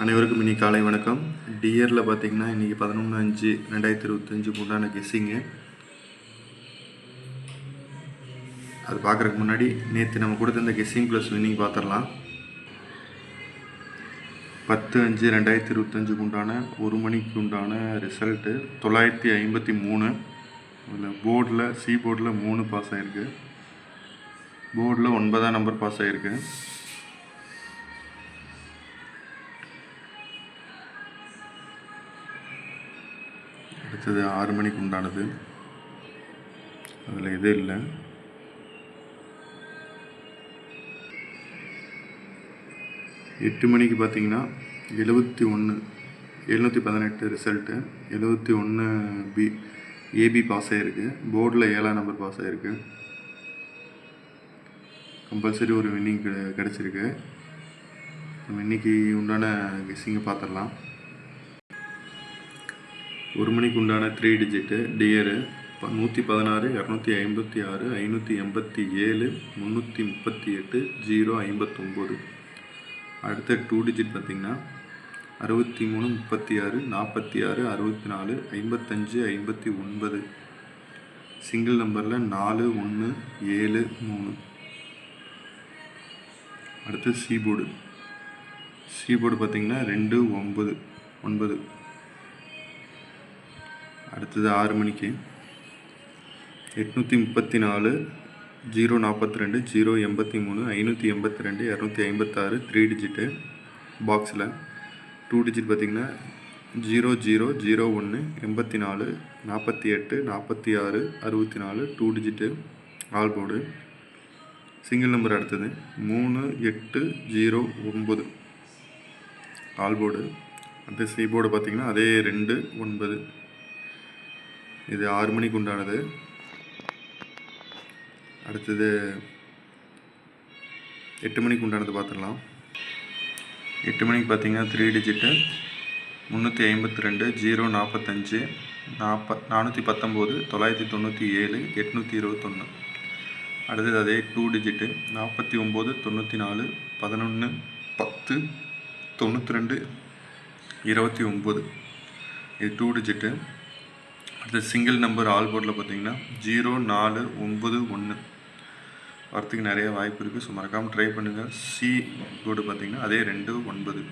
அனைவருக்கும் இனி காலை வணக்கம். டியரில் பார்த்தீங்கன்னா இன்றைக்கி 11/5/2025 உண்டான கெஸ்ஸிங்கு. அது பார்க்குறதுக்கு முன்னாடி நேற்று நம்ம கொடுத்த இந்த கெஸ்ஸிங் ப்ளஸ் வின்னிங் பார்த்துடலாம். 10/5/2025 உண்டான 1 மணிக்கு உண்டான ரிசல்ட்டு 953. அதில் போர்டில் போர்டில் 3 பாஸ் ஆகிருக்கு. போர்டில் 9ஆம் நம்பர் பாஸ் ஆகிருக்கு. அடுத்தது 6 மணிக்கு உண்டானது, அதில் எதுவும் இல்லை. எட்டு மணிக்கு பார்த்தீங்கன்னா 71718 ரிசல்ட்டு 71 ஏபி பாஸ் ஆகிருக்கு. போர்டில் 7ஆம் நம்பர் பாஸ் ஆகிருக்கு. கம்பல்சரி ஒரு வின்னிங் கிடச்சிருக்கு. நம்ம இன்றைக்கி உண்டான கெஸ்ஸிங்கை பார்த்துடலாம். 1 மணிக்கு உண்டான 3 டிஜிட்டு டியரு 116 256 587 338 059. அடுத்த 2 டிஜிட் பார்த்திங்கன்னா 63 36 46 64 55 59. சிங்கிள் நம்பரில் 4 1 7 3. அடுத்து சீபோர்டு பார்த்திங்கன்னா 2 9 9. அடுத்தது 6 மணிக்கு 834 042 083 582 256 3 டிஜிட்டு. பாக்ஸில் 2 டிஜிட் பார்த்திங்கன்னா 0001 84 48 46 64 2 digit. All board. Single number அடுத்தது 3809 ஆல் போர்டு. அடுத்து சி போர்டு பார்த்திங்கன்னா அதே 2 9. இது 6 மணிக்கு உண்டானது. அடுத்தது 8 மணிக்கு உண்டானது பார்த்துடலாம். 8 மணிக்கு பார்த்தீங்கன்னா 3 டிஜிட்டு 352 045 419 997 821. அடுத்தது அதே 2 டிஜிட்டு 49 94 11 10 92 29. இது 2 டிஜிட்டு. அடுத்து சிங்கிள் நம்பர் ஆல் போர்டில் பார்த்தீங்கன்னா 0491 வரத்துக்கு நிறைய வாய்ப்பு இருக்குது. ஸோ மறக்காமல் ட்ரை பண்ணுங்கள். சி போர்டு பார்த்திங்கன்னா அதே 2 9.